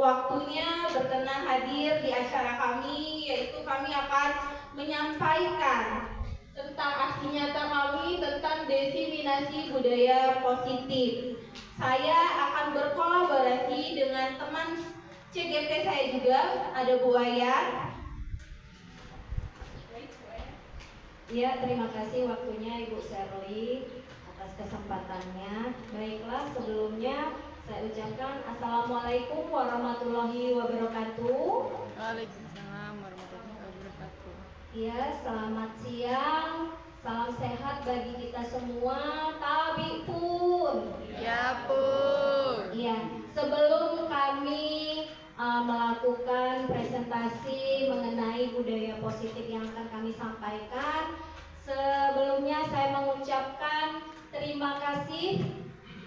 waktunya berkenan hadir di acara kami, yaitu kami akan menyampaikan tentang aksi nyata kami tentang diseminasi budaya positif. Saya akan berkolaborasi dengan teman CGP saya juga, ada Bu Ayat. Ya, terima kasih waktunya Ibu Sherly atas kesempatannya. Baiklah, sebelumnya saya ucapkan Assalamualaikum warahmatullahi wabarakatuh. Waalaikumsalam warahmatullahi wabarakatuh. Ya, selamat siang. Salam sehat bagi kita semua. Tabi pun. Ya pun. Ya, sebelum kami melakukan presentasi mengenai budaya positif yang akan kami sampaikan, sebelumnya saya mengucapkan terima kasih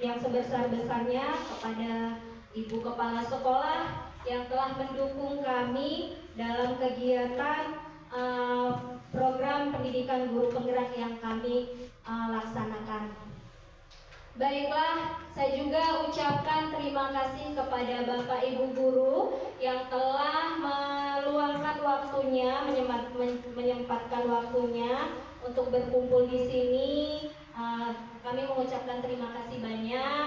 yang sebesar-besarnya kepada Ibu Kepala Sekolah yang telah mendukung kami dalam kegiatan program pendidikan guru penggerak yang kami laksanakan. Baiklah, saya juga ucapkan terima kasih kepada Bapak Ibu Guru yang telah meluangkan waktunya, menyempatkan waktunya untuk berkumpul di sini. Kami mengucapkan terima kasih banyak,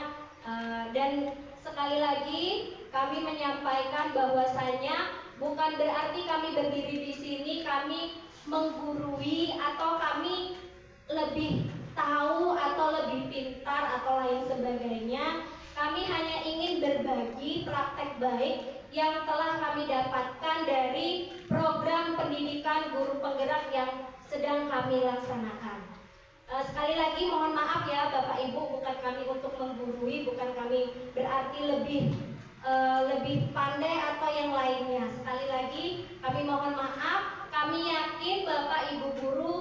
dan sekali lagi kami menyampaikan bahwasanya bukan berarti kami berdiri di sini kami menggurui atau kami lebih tahu atau lebih pintar atau lain sebagainya. Kami hanya ingin berbagi praktek baik yang telah kami dapatkan dari program pendidikan guru penggerak yang sedang kami laksanakan. Sekali lagi mohon maaf ya Bapak Ibu, bukan kami untuk menggurui, bukan kami berarti lebih pandai atau yang lainnya. Sekali lagi kami mohon maaf. Kami yakin Bapak Ibu guru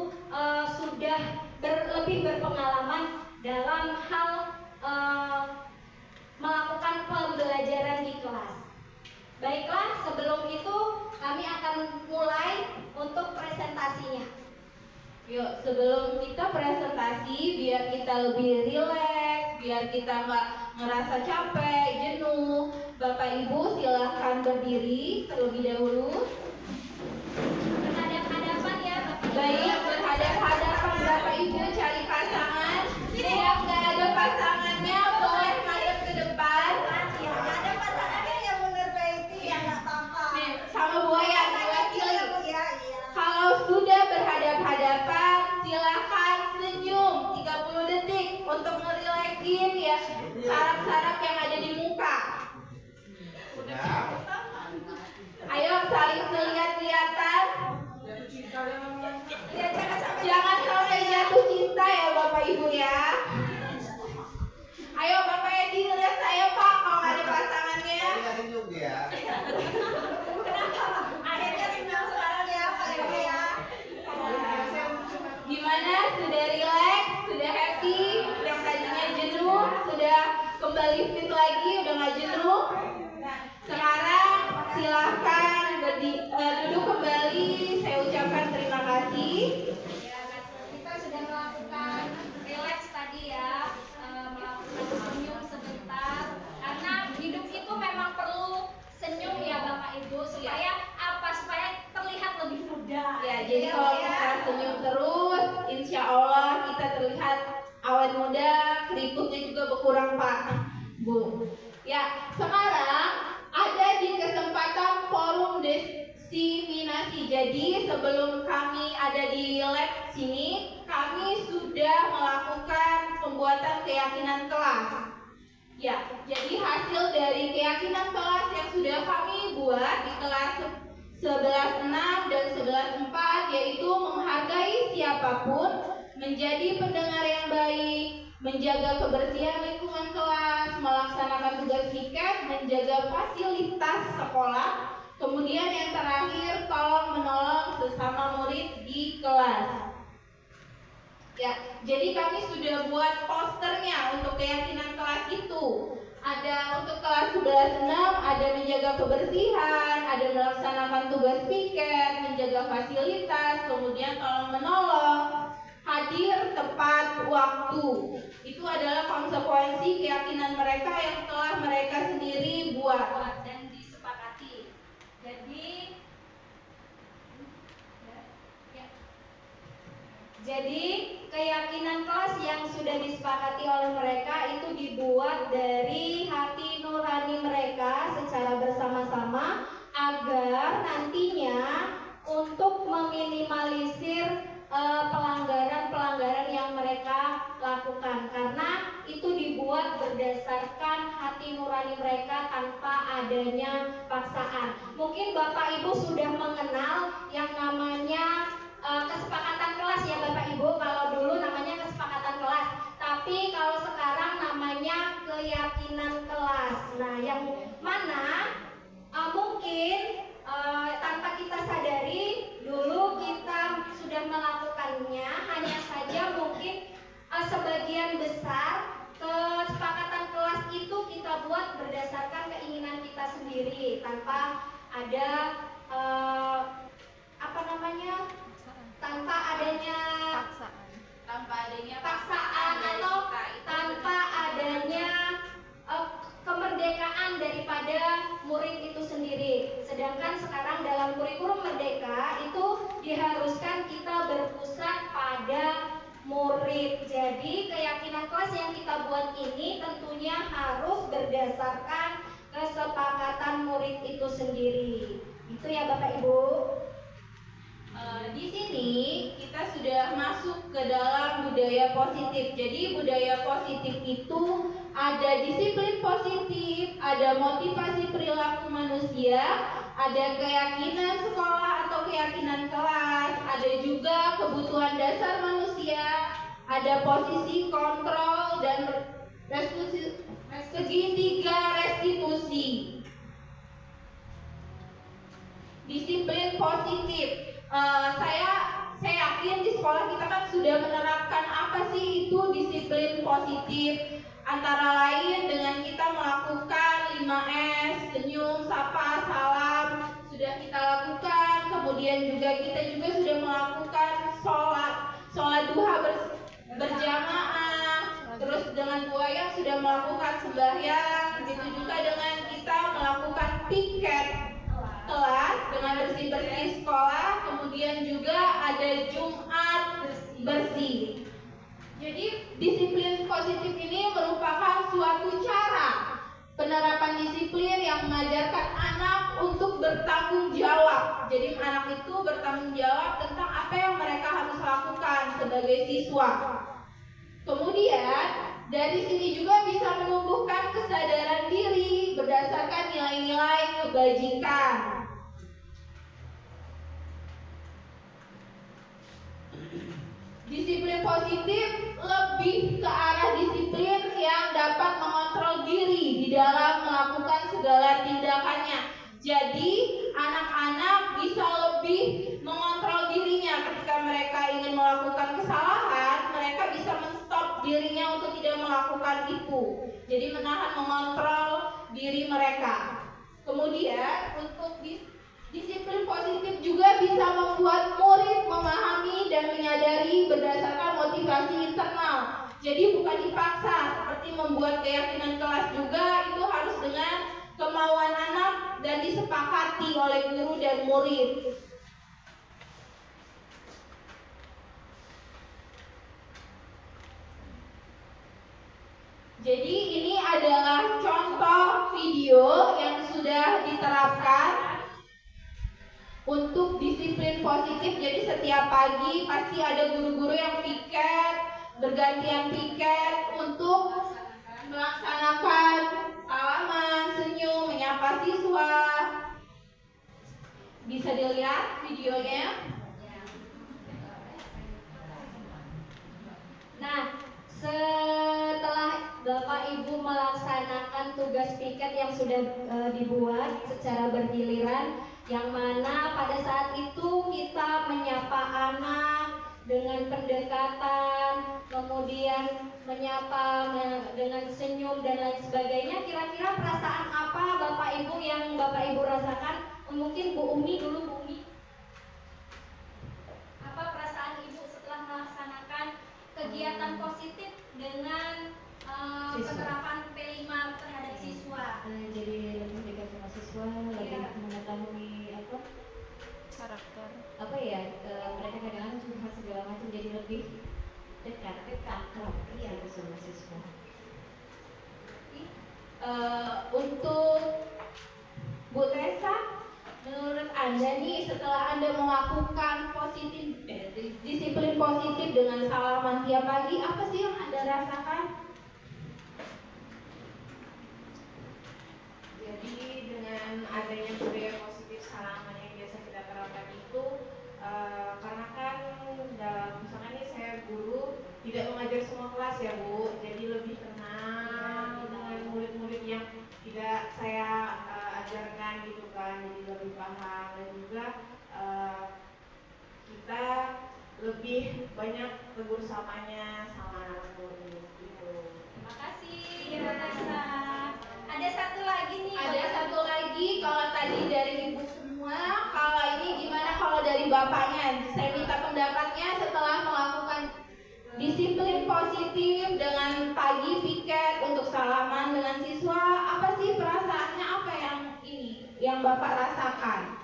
sudah lebih berpengalaman dalam hal melakukan pembelajaran di kelas. Baiklah, sebelum itu kami akan mulai untuk presentasinya. Yuk, sebelum kita presentasi, biar kita lebih rileks, biar kita nggak ngerasa capek, jenuh, Bapak Ibu silahkan berdiri terlebih dahulu. Berhadap-hadapan ya Bapak Ibu. Baik, berhadap-hadapan Bapak Ibu cari pasangan. Yang nggak ada pasangannya boleh madep ke depan. Ada pasangannya yang mundur baiti ya nggak apa-apa. Nih, sama Bu Ayat diwakili. Iya. Kalau sudah berhadap-hadapan, silakan senyum 30 detik untuk ngerileksin ya saraf-saraf yang ada di muka. Ayo saling lihat-lihatan. Jangan sampai jatuh cinta ya Bapak Ibu ya. Ayo Bapak Edi lihat saya Pak kalau ada pasangannya. Akhirnya senang sekarang ya Pak Ibu ya. Gimana? Sudah rileks? Sudah happy? Yang tadinya jenuh sudah kembali fit lagi? Udah nggak jenuh? Sekarang silahkan duduk kembali. Saya ucapkan terima kasih. Kita sudah melakukan relax tadi ya, melakukan senyum sebentar. Karena hidup itu memang perlu senyum ya Bapak Ibu, supaya apa? Supaya terlihat lebih muda. Ya, jadi kalau kita senyum terus, insya Allah kita terlihat awet muda, keriputnya juga berkurang Pak, Bu. Ya, sekarang ada di kesempatan forum diseminasi. Jadi sebelum kami ada di lab sini, kami sudah melakukan pembuatan keyakinan kelas. Ya, jadi hasil dari keyakinan kelas yang sudah kami buat di kelas 11.6 dan 11.4 yaitu menghargai siapapun, menjadi pendengar yang baik, menjaga kebersihan lingkungan kelas, melaksanakan tugas piket, menjaga fasilitas sekolah, kemudian yang terakhir tolong menolong sesama murid di kelas. Ya, jadi kami sudah buat posternya untuk keyakinan kelas itu. Ada untuk kelas 11.6, ada menjaga kebersihan, ada melaksanakan tugas piket, menjaga fasilitas, kemudian tolong menolong, hadir tepat waktu. Itu adalah konsekuensi keyakinan mereka yang telah mereka sendiri buat Dan disepakati Jadi keyakinan kelas yang sudah disepakati oleh mereka itu dibuat dari hati nurani mereka secara bersama-sama agar nantinya untuk meminimalisir pelanggaran-pelanggaran yang mereka lakukan, karena itu dibuat berdasarkan hati nurani mereka tanpa adanya paksaan. Mungkin Bapak Ibu sudah mengenal yang namanya kesepakatan kelas ya Bapak Ibu. Kalau dulu namanya kesepakatan kelas, tapi kalau sekarang namanya keyakinan kelas. Nah, yang mana mungkin tanpa kita sadari dulu kita sudah melakukannya, hanya saja mungkin sebagian besar kesepakatan kelas itu kita buat berdasarkan keinginan kita sendiri tanpa ada tanpa adanya paksaan atau tanpa adanya kemerdekaan daripada murid itu sendiri. Sedangkan sekarang dalam kurikulum merdeka itu diharuskan kita berpusat pada murid. Jadi keyakinan kelas yang kita buat ini tentunya harus berdasarkan kesepakatan murid itu sendiri. Itu ya Bapak Ibu. Di sini kita sudah masuk ke dalam budaya positif. Jadi budaya positif itu ada disiplin positif, ada motivasi perilaku manusia, ada keyakinan sekolah atau keyakinan kelas, ada juga kebutuhan dasar manusia, ada posisi kontrol dan segitiga restitusi. Disiplin positif. Saya yakin di sekolah kita kan sudah menerapkan apa sih itu disiplin positif, antara lain dengan kita melakukan 5S, senyum, sapa, salam sudah kita lakukan. Kemudian juga kita sudah melakukan sholat duha berjamaah. Terus dengan buaya sudah melakukan sembahyang. Begitu juga dengan kita melakukan piket kelas dengan bersih-bersih sekolah. Kemudian juga ada Jumat bersih. Jadi disiplin positif ini merupakan suatu cara penerapan disiplin yang mengajarkan anak untuk bertanggung jawab. Jadi anak itu bertanggung jawab tentang apa yang mereka harus lakukan sebagai siswa. Kemudian dari sini juga bisa menumbuhkan kesadaran diri berdasarkan nilai-nilai kebajikan. Disiplin positif lebih ke arah disiplin yang dapat mengontrol diri di dalam melakukan segala tindakannya. Jadi anak-anak bisa lebih mengontrol dirinya ketika mereka ingin melakukan kesalahan, mereka bisa menstop dirinya untuk tidak melakukan itu. Jadi menahan, mengontrol diri mereka. Kemudian untuk disiplin positif juga bisa membuat murid memahami dan menyadari berdasarkan motivasi internal. Jadi bukan dipaksa, seperti membuat keyakinan kelas juga itu harus dengan kemauan anak dan disepakati oleh guru dan murid. Jadi ini adalah contoh video yang sudah diterapkan untuk disiplin positif. Jadi setiap pagi pasti ada guru-guru yang piket, bergantian piket untuk melaksanakan salaman, senyum, menyapa siswa. Bisa dilihat videonya. Nah, setelah Bapak Ibu melaksanakan tugas piket yang sudah dibuat secara bergiliran, yang mana pada saat itu kita menyapa anak dengan pendekatan, kemudian menyapa dengan senyum dan lain sebagainya. Kira-kira perasaan apa Bapak Ibu yang Bapak Ibu rasakan? Mungkin Bu Umi dulu, Bu Umi. Apa perasaan Ibu setelah melaksanakan kegiatan positif dengan penerapan P5 terhadap siswa? Jadi lebih dekat sama siswa, lebih mengetahui karakter mereka kadang-kadang curhat segala macam, jadi lebih lebih dekat akrab gitu sama siswa. Untuk Bu Tessa, menurut Anda nih setelah Anda melakukan disiplin positif dengan salaman tiap pagi, apa sih yang Anda rasakan? Jadi dengan adanya budaya positif salaman yang biasa kita terapkan itu, karena kan misalkan nih saya guru tidak mengajar semua kelas ya Bu, jadi lebih tenang dengan murid-murid yang tidak saya ajarkan gitu kan, jadi lebih paham dan juga kita lebih banyak tegur samanya sama anak murid gitu. Terima kasih Bu Tessa. Ada satu lagi nih. Ada satu lagi, kalau tadi dari ibu semua, kalau ini gimana kalau dari bapaknya? Saya minta pendapatnya setelah melakukan disiplin positif dengan pagi piket untuk salaman dengan siswa, apa sih perasaannya, apa yang bapak rasakan?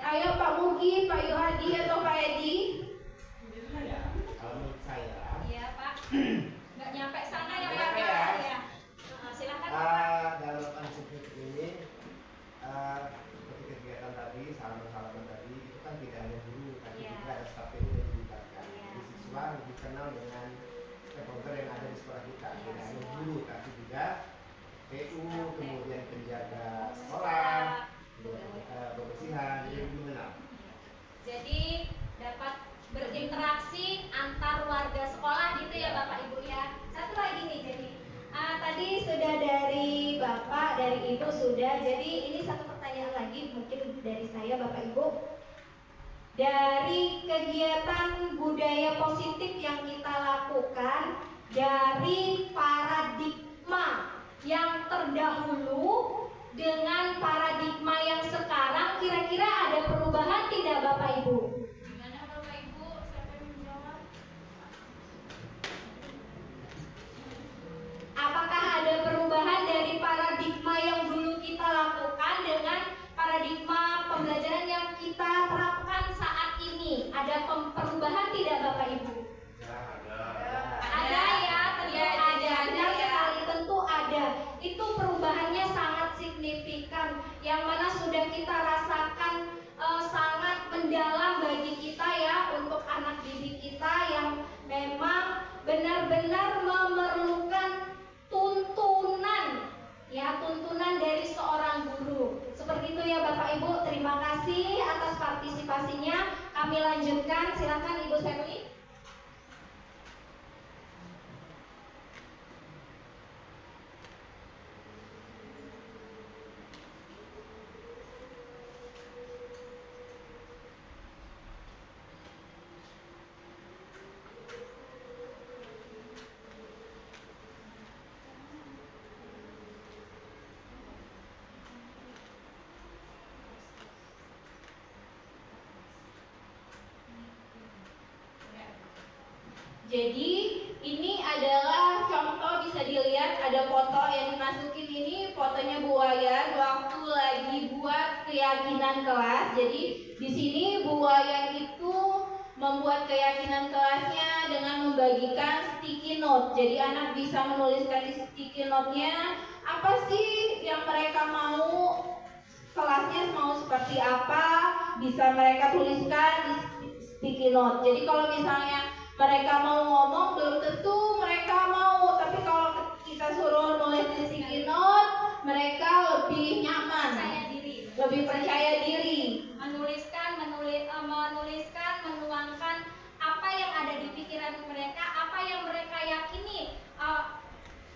Ayo Pak Mugi, Pak Yohadi atau Pak Edi? Kalau menurut saya, Iya Pak. Nggak nyampe sana ya Pak. Nyampe ya. Ya. Silakan Pak. dalam konsep ini seperti kegiatan tadi, salaman-salaman tadi itu kan tidak ada guru, tapi Iya. juga ada staf PU yang dilibatkan. Iya. Jadi siswa lebih kenal dengan stakeholder yang ada di sekolah kita, Iya, tidak hanya semua. guru, tapi juga PU, kemudian penjaga sekolah, kebersihan, jadi lebih mengenal. Jadi dapat berinteraksi antar warga sekolah gitu ya Bapak Ibu ya. Satu lagi nih jadi Tadi sudah dari Bapak, dari Ibu sudah. Jadi ini satu pertanyaan lagi mungkin dari saya Bapak Ibu. Dari kegiatan budaya positif yang kita lakukan, dari paradigma yang terdahulu dengan paradigma yang sekarang, kira-kira ada perubahan tidak Bapak Ibu? gimana Bapak Ibu? Siapa yang menjawab? Apakah ada perubahan dari paradigma yang dulu kita lakukan dengan paradigma pembelajaran yang kita terapkan saat ini? Ada perubahan tidak Bapak Ibu? Ada ya, tentu ada. Benar sekali, tentu ada. Itu perubahannya sangat signifikan, yang mana sudah kita rasakan sangat mendalam bagi kita ya, untuk anak didik kita yang memang benar-benar memerlukan tuntunan ya, tuntunan dari seorang guru. Seperti itu ya Bapak Ibu. Terima kasih atas partisipasinya. Kami lanjutkan, silakan Ibu Sherly. Jadi ini adalah contoh, bisa dilihat ada foto yang dimasukin, ini fotonya Bu Wayan waktu lagi buat keyakinan kelas. Jadi di sini Bu Wayan itu membuat keyakinan kelasnya dengan membagikan sticky note. Jadi anak bisa menuliskan di sticky note-nya apa sih yang mereka mau, kelasnya mau seperti apa, bisa mereka tuliskan di sticky note. Jadi kalau misalnya mereka mau ngomong, belum tentu mereka mau, tapi kalau kita suruh nulis di sticky note, mereka lebih nyaman, lebih percaya diri, menuliskan, menuangkan apa yang ada di pikiran mereka, apa yang mereka yakini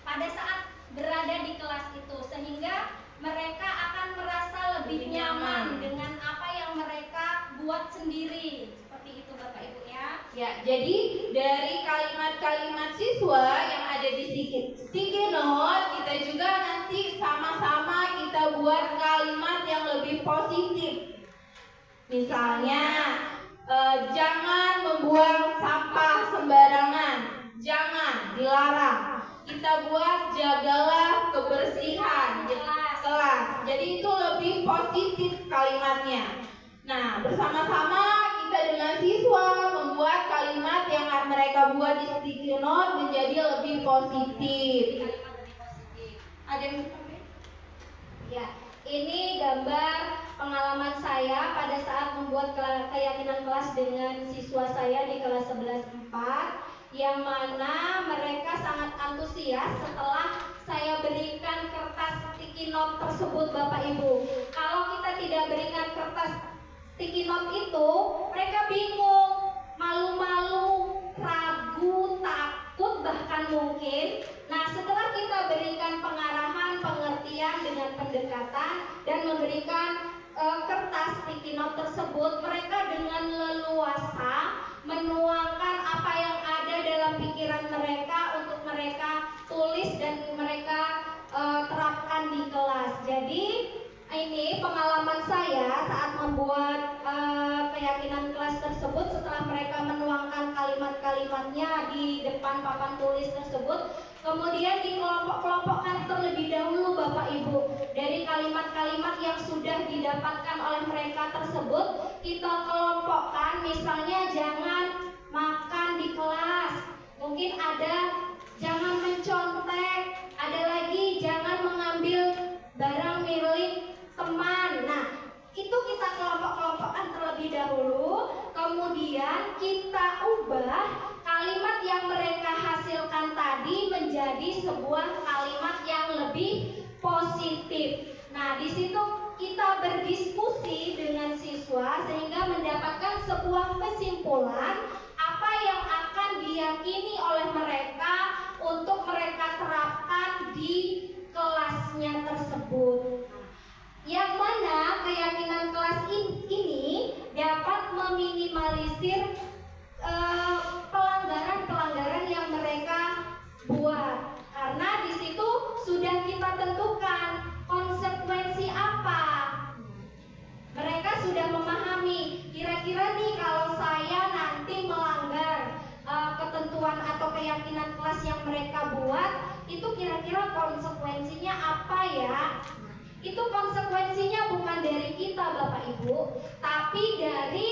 pada saat berada di kelas itu, sehingga mereka akan merasa lebih nyaman dengan apa yang mereka buat sendiri. Seperti itu Bapak Ibu ya. Ya, jadi dari kalimat-kalimat siswa yang ada di sticky note, kita juga nanti sama-sama kita buat kalimat yang lebih positif. Misalnya, jangan membuang sampah sembarangan, jangan, dilarang. Kita buat jagalah kebersihan kelas. Jadi itu lebih positif kalimatnya. Nah, bersama-sama kita dengan siswa membuat membuat kalimat yang mereka buat di sticky note menjadi lebih positif. Kalimat lebih positif. Ada yang bisa tambahin? Ya, ini gambar pengalaman saya pada saat membuat keyakinan kelas dengan siswa saya di kelas 11-4, yang mana mereka sangat antusias setelah saya berikan kertas sticky note tersebut, Bapak Ibu. Kalau kita tidak berikan kertas sticky note itu, mereka bingung, malu-malu, ragu, takut, bahkan mungkin. Nah, setelah kita berikan pengarahan, pengertian dengan pendekatan dan memberikan kertas sticky note tersebut, mereka dengan leluasa menuangkan apa yang ada dalam pikiran mereka untuk mereka tulis dan mereka terapkan di kelas. Jadi ini pengalaman saya saat membuat keyakinan kelas tersebut. Setelah mereka menuangkan kalimat-kalimatnya di depan papan tulis tersebut, kemudian dikelompok-kelompokkan terlebih dahulu, Bapak Ibu. Dari kalimat-kalimat yang sudah didapatkan oleh mereka tersebut, kita kelompokkan. Misalnya jangan makan di kelas, mungkin ada jangan mencontek, ada lagi jangan mengambil barang milik teman. Nah, itu kita kelompok-kelompokkan terlebih dahulu, kemudian kita ubah kalimat yang mereka hasilkan tadi menjadi sebuah kalimat yang lebih positif. Nah, di situ kita berdiskusi dengan siswa sehingga mendapatkan sebuah kesimpulan apa yang akan diyakini oleh mereka untuk mereka terapkan di kelasnya tersebut. Yang mana keyakinan kelas ini dapat meminimalisir pelanggaran-pelanggaran yang mereka buat, karena di situ sudah kita tentukan konsekuensi apa. Mereka sudah memahami kira-kira nih kalau saya nanti melanggar ketentuan atau keyakinan kelas yang mereka buat, itu kira-kira konsekuensinya apa ya? Itu konsekuensinya bukan dari kita, Bapak Ibu, tapi dari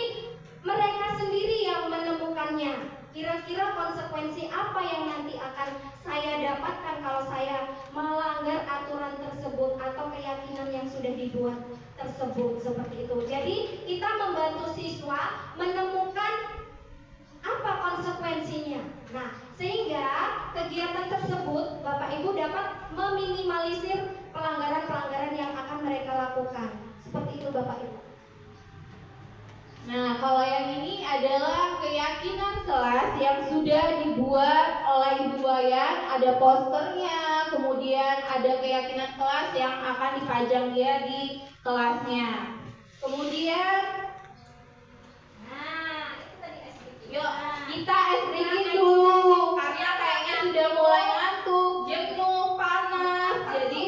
mereka sendiri yang menemukannya. Kira-kira konsekuensi apa yang nanti akan saya dapatkan kalau saya melanggar aturan tersebut atau keyakinan yang sudah dibuat tersebut, seperti itu. Jadi kita membantu siswa menemukan apa konsekuensinya. Nah, sehingga kegiatan tersebut Bapak Ibu dapat meminimalisir pelanggaran-pelanggaran yang akan mereka lakukan. Seperti itu, Bapak Ibu. Nah, kalau yang ini adalah keyakinan kelas yang sudah dibuat oleh Ibu Wayan, ada posternya, kemudian ada keyakinan kelas yang akan dipajang dia di kelasnya. Kemudian, Nah, itu tadi SBQ. yuk kita SDG dulu, karena kayaknya sudah mulai ngantuk, jenuh, panas. Jadi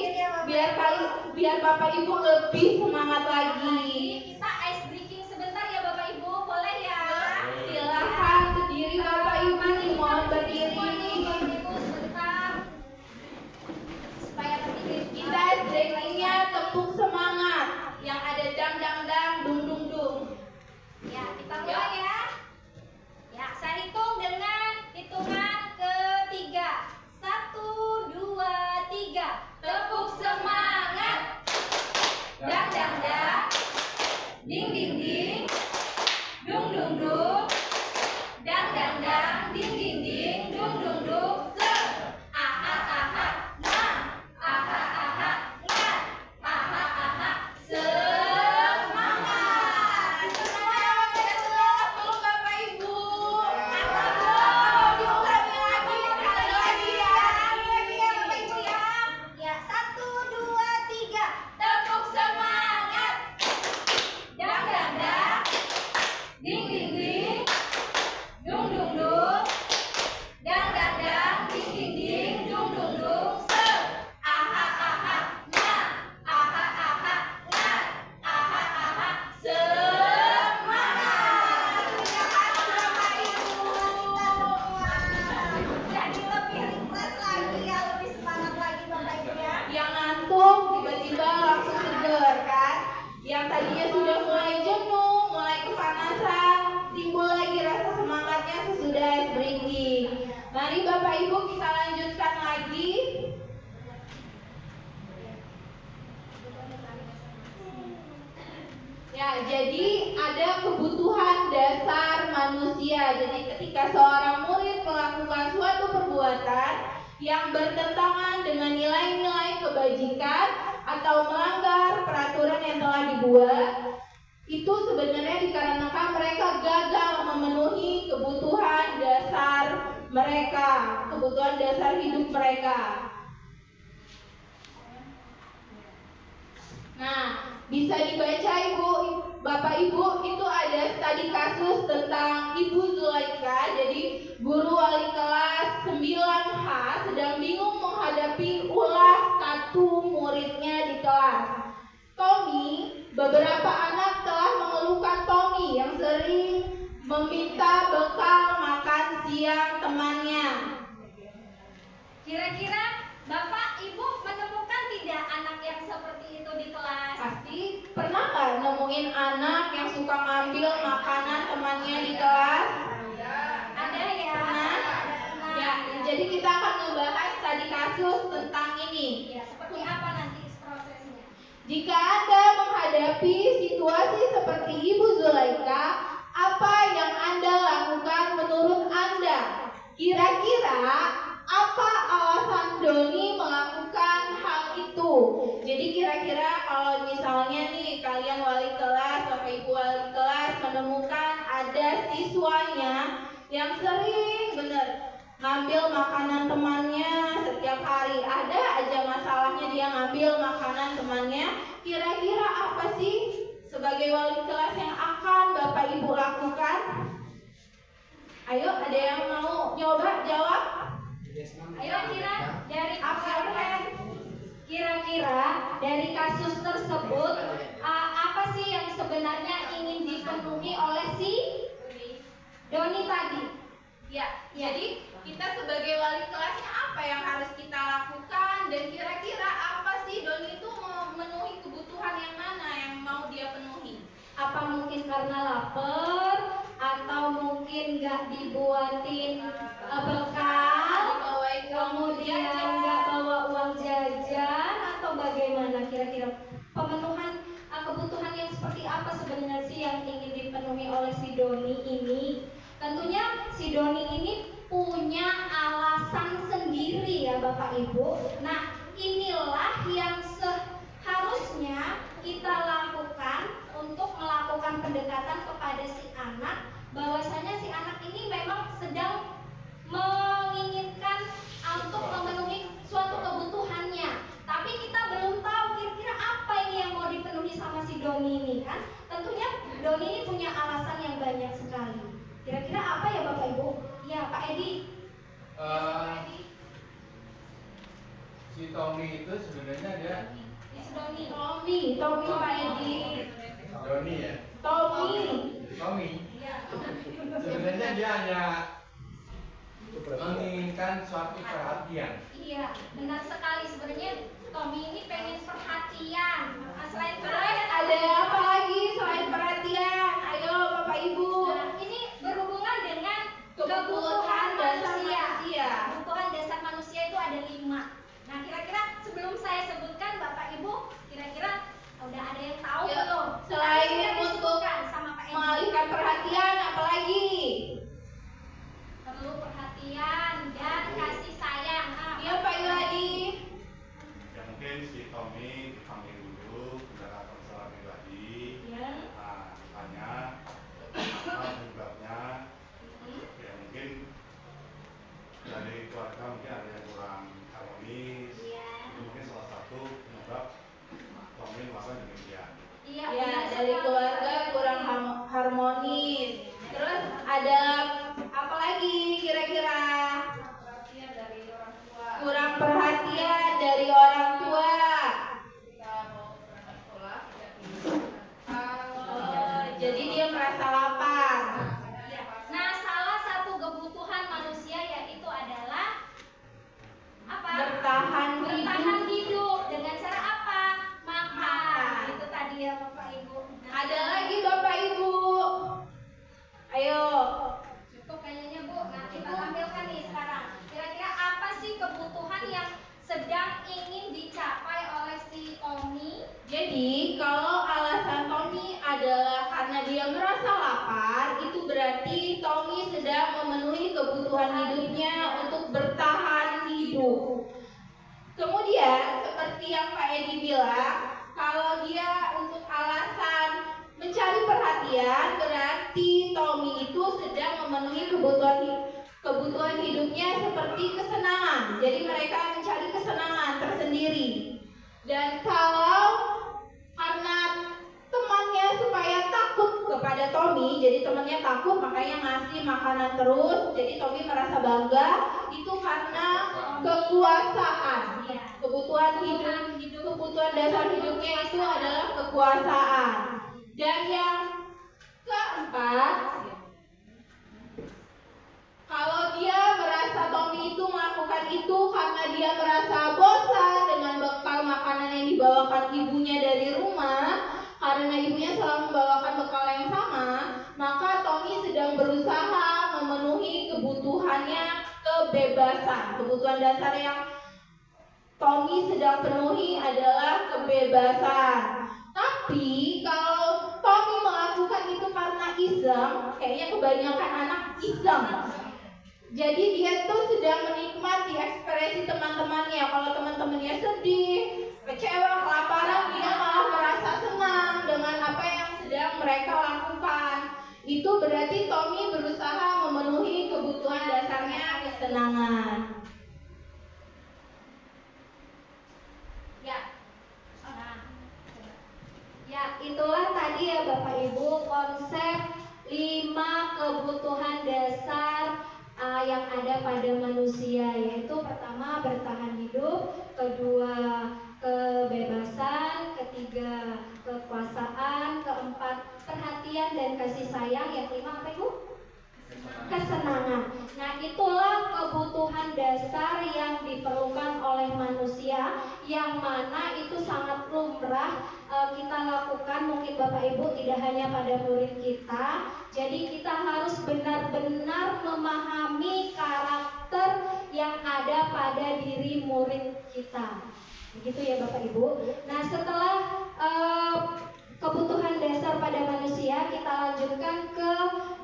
biar Bapak Ibu lebih semangat lagi. Kita ice breaking sebentar ya Bapak Ibu, boleh ya? Silahkan berdiri Bapak Ibu, mohon berdiri. Bapak Ibu sebentar. Supaya berdiri. Kita breakingnya tepuk semangat. Yang ada Bapak Ibu kita lanjutkan lagi. Ya, jadi ada kebutuhan dasar manusia. Jadi ketika seorang murid melakukan suatu perbuatan yang bertentangan dengan nilai-nilai kebajikan atau melanggar peraturan yang telah dibuat, itu sebenarnya dikarenakan mereka gagal memenuhi kebutuhan dasar mereka, kebutuhan dasar hidup mereka. Nah, bisa dibaca Ibu, Bapak Ibu, itu ada studi kasus tentang Ibu Zulaika. Jadi guru wali kelas 9H sedang bingung menghadapi ulah satu muridnya di kelas. Tommy, beberapa anak telah mengeluhkan Tommy yang sering meminta bekal makan siang temannya. Kira-kira Bapak Ibu menemukan tidak anak yang seperti itu di kelas? Pasti pernah nggak nemuin anak yang suka ngambil makanan temannya di kelas? Ada ya? Pernah? Ya, jadi kita akan membahas tadi kasus tentang ini. Ya, seperti apa nanti prosesnya? Jika Anda menghadapi situasi seperti Ibu Zulaika, apa yang Anda lakukan menurut Anda? Kira-kira apa alasan Doni melakukan hal itu? Jadi kira-kira kalau misalnya nih kalian wali kelas, Bapak Ibu wali kelas menemukan ada siswanya yang sering bener ngambil makanan temannya setiap hari, ada aja masalahnya dia ngambil makanan temannya, kira-kira apa sih sebagai wali kelas yang akan Bapak Ibu lakukan? Ayo, ada yang mau nyoba jawab? Ayo Kira-kira dari kasus tersebut apa sih yang sebenarnya ingin dipenuhi oleh si Doni tadi? Ya, jadi kita sebagai wali kelasnya apa yang harus kita lakukan dan kira-kira apa sih Doni itu memenuhi kebutuhan yang mana yang mau dia penuhi? Apa mungkin karena lapar atau mungkin nggak dibuatin bekal, kemudian nggak bawa uang jajan atau bagaimana kira-kira pemenuhan kebutuhan yang seperti apa sebenarnya sih yang ingin dipenuhi oleh si Doni ini? Tentunya si Doni ini punya alasan sendiri ya Bapak Ibu. Nah, inilah yang seharusnya kita lakukan untuk melakukan pendekatan kepada si anak, bahwasanya si anak ini memang sedang menginginkan untuk memenuhi suatu kebutuhannya, tapi kita belum tahu kira-kira apa ini yang mau dipenuhi sama si Doni ini kan. Tentunya Doni ini punya alasan yang banyak sekali. Kira-kira apa ya Bapak Ibu? Ya Pak Edi. Si Tommy itu sebenarnya dia Tommy Pak Edi. Doni ya. Tommy. Sebenarnya dia hanya menginginkan suatu perhatian. Iya, benar sekali. Sebenarnya Tommy ini pengen perhatian. Selain Terus perhatian, ada apa lagi selain perhatian? Ayo Bapak Ibu. nah, ini berhubungan dengan Kebutuhan dasar manusia. Kebutuhan dasar manusia itu ada 5. Nah, kira-kira sebelum saya sebutkan, Bapak Ibu, kira-kira udah ada yang tahu Ya, belum? selain Sudah untuk disebutkan sama Pak Edi. mengalihkan perhatian, apalagi? Perlu perhatian dan kasih sayang. Iya Pak Yuladi. Ya mungkin si Tommy dipanggil dulu kendaraan masalah pribadi. Ya. Nah, tanya apa penyebabnya. Ya mungkin dari keluarga mungkin ada yang kurang harmonis. Itu mungkin salah satu penyebab Tommy melakukan demikian. Iya, Ya, benar dari sekali. keluarga kurang harmonis. Terus ada apa lagi kira-kira? Perhatian dari orang tua. Kurang perhatian dari orang tua. Kita mau berangkat sekolah tidak dimakan. Jadi dia merasa lapar. Ya. Nah, salah satu kebutuhan manusia yaitu adalah apa? Bertahan hidup. Dengan cara apa? Makan. Itu tadi ya Bapak Ibu. Nah, Ada lagi Bapak Ibu. Ayo. cukup kayaknya Bu. Nah, kita tampilkan nih sekarang. Kira-kira karena dia merasa lapar, itu berarti Tommy sedang memenuhi kebutuhan hidupnya untuk bertahan hidup. Kemudian seperti yang Pak Edi bilang, kalau dia untuk alasan mencari perhatian, berarti Tommy itu sedang memenuhi kebutuhan hidupnya seperti kesenangan. Jadi mereka mencari kesenangan tersendiri. Dan kalau karena temannya supaya takut kepada Tommy, jadi temannya takut makanya ngasih makanan terus, jadi Tommy merasa bangga, itu karena kekuasaan. Kebutuhan dasar hidupnya itu adalah kekuasaan. Dan yang keempat, kalau dia merasa Tommy itu melakukan itu karena dia merasa bosan dengan bekal makanan yang dibawakan ibunya dari rumah, karena ibunya selalu membawakan bekal yang sama, maka Tommy sedang berusaha memenuhi kebutuhannya kebebasan. Kebutuhan dasar yang Tommy sedang penuhi adalah kebebasan. Tapi kalau Tommy melakukan itu karena iseng, kayaknya kebanyakan anak iseng. Jadi dia tuh sedang menikmati ekspresi teman-temannya. Kalau teman-temannya sedih, kecewa, kelaparan, dia malah merasa senang dengan apa yang sedang mereka lakukan. Itu berarti Tommy berusaha memenuhi kebutuhan dasarnya kesenangan. Ya, itulah tadi ya Bapak Ibu konsep 5 kebutuhan dasar yang ada pada manusia, yaitu pertama bertahan hidup, kedua kebebasan, ketiga kekuasaan, keempat perhatian dan kasih sayang, yang kelima apa Ibu? Kesenangan. Nah, itulah kebutuhan dasar yang diperlukan oleh manusia, yang mana itu sangat lumrah kita lakukan. Mungkin Bapak Ibu tidak hanya pada murid kita. Jadi kita harus benar-benar memahami karakter yang ada pada diri murid kita. Begitu ya Bapak Ibu. Nah, setelah kebutuhan dasar pada manusia, kita lanjutkan ke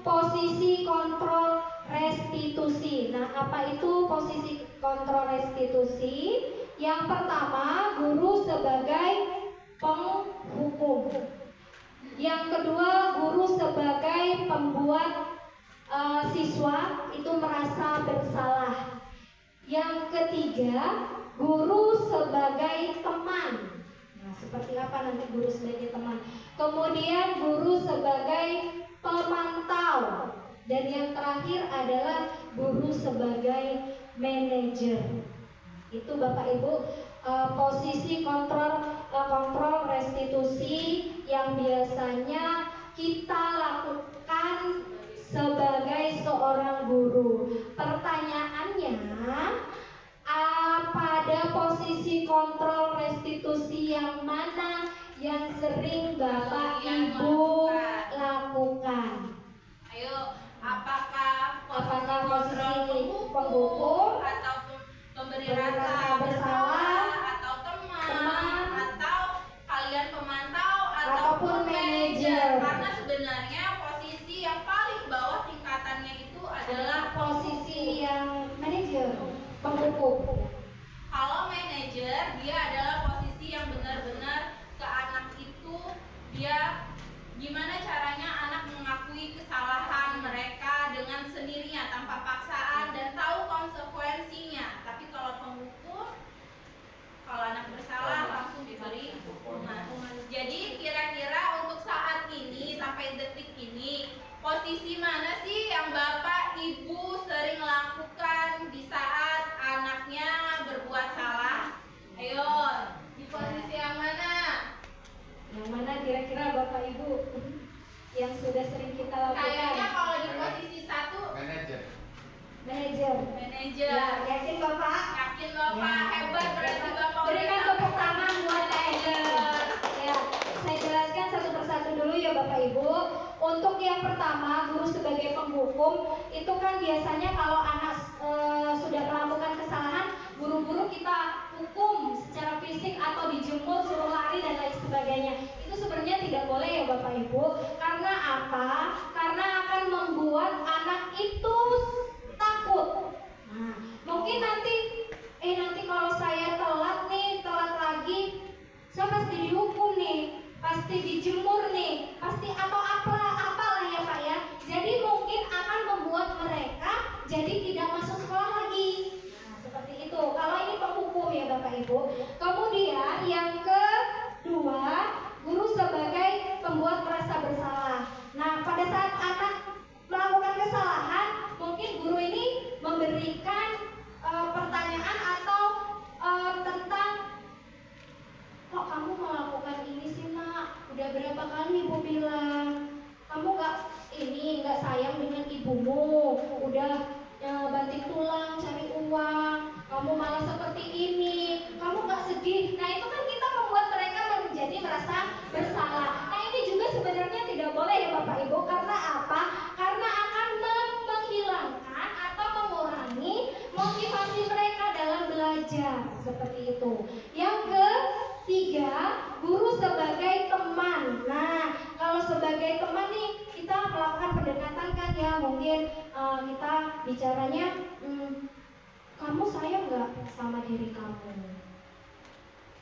posisi kontrol restitusi. Nah, apa itu posisi kontrol restitusi? Yang pertama, guru sebagai penghukum. Yang kedua, guru sebagai pembuat siswa itu merasa bersalah. Yang ketiga, guru sebagai teman. Nah, seperti apa nanti guru sebagai teman? Kemudian guru sebagai pemantau. Dan yang terakhir adalah guru sebagai manajer. Itu Bapak Ibu posisi kontrol restitusi yang biasanya kita lakukan sebagai seorang guru. Pertanyaannya, pada posisi kontrol restitusi yang mana yang sering Bapak Ibu lakukan? Ayo, apakah posisi penghukum atau pemberi rasa bersalah, atau teman, atau kalian pemantau, ataupun manajer? Karena sebenarnya posisi yang paling bawah tingkatannya itu adalah posisi yang manajer, penghukum. Kalau manajer, dia adalah posisi yang benar-benar ke anak itu, dia gimana caranya anak mengakui kesalahan mereka dengan sendirinya tanpa paksaan dan tahu konsekuensinya. Tapi kalau penghukum, kalau anak bersalah langsung diberi hukuman. Jadi kira-kira untuk saat ini sampai detik ini, posisi mana sih yang Bapak Ibu sering lakukan di saat anaknya berbuat salah? Ayo, di posisi yang mana? Yang mana kira-kira Bapak Ibu yang sudah sering kita lakukan? Kayaknya kalau di posisi 1 Manajer. Ya, yakin Bapak? Yakin Bapak, hebat berarti Bapak. Berikan tepuk tangan buat manajer. Ya, saya jelaskan satu persatu dulu ya Bapak Ibu. Untuk yang pertama, guru sebagai penghukum, itu kan biasanya kalau anak sudah melakukan kesalahan, buru-buru kita hukum secara fisik atau dijemur, suruh lari dan lain sebagainya. Itu sebenarnya tidak boleh ya Bapak Ibu. Karena apa? Karena akan membuat anak itu takut. Nah, mungkin nanti kalau saya telat lagi, saya pasti dihukum nih, pasti dijemur nih, pasti atau apalah ya Pak ya. Jadi mungkin akan membuat mereka jadi tidak masuk sekolah lagi. Nah, seperti itu. Kalau ini penghukum ya Bapak Ibu. Kemudian yang kedua, guru sebagai pembuat merasa bersalah. Nah, pada saat anak melakukan kesalahan, mungkin guru ini memberikan pertanyaan atau tentang, kok kamu melakukan ini sih nak? Udah berapa kali ibu bilang, kamu nggak sayang dengan ibumu, udah banting tulang cari uang, kamu malah seperti ini, kamu nggak sedih. Nah itu kan kita membuat mereka menjadi merasa bersalah. Nah ini juga sebenarnya tidak boleh ya Bapak Ibu. Karena apa? Karena akan menghilangkan atau mengurangi motivasi mereka dalam belajar. Seperti itu. Yang ketiga, guru sebagai teman. Nah, kalau sebagai teman nih kita melakukan pendekatan kan ya, mungkin kita bicaranya, kamu sayang nggak sama diri kamu?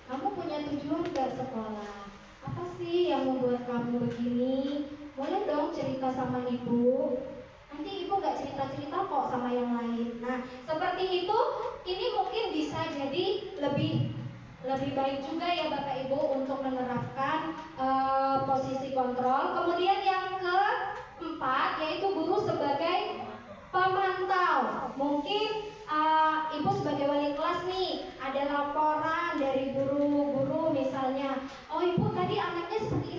Kamu punya tujuan nggak sekolah? Apa sih yang membuat kamu begini? Boleh dong cerita sama ibu. Nanti ibu nggak cerita-cerita kok sama yang lain. Nah, seperti itu, ini mungkin bisa jadi lebih baik juga ya Bapak Ibu untuk menerapkan posisi kontrol. Kemudian yang keempat yaitu guru sebagai pemantau. Mungkin ibu sebagai wali kelas nih, ada laporan dari guru misalnya, oh ibu tadi anaknya seperti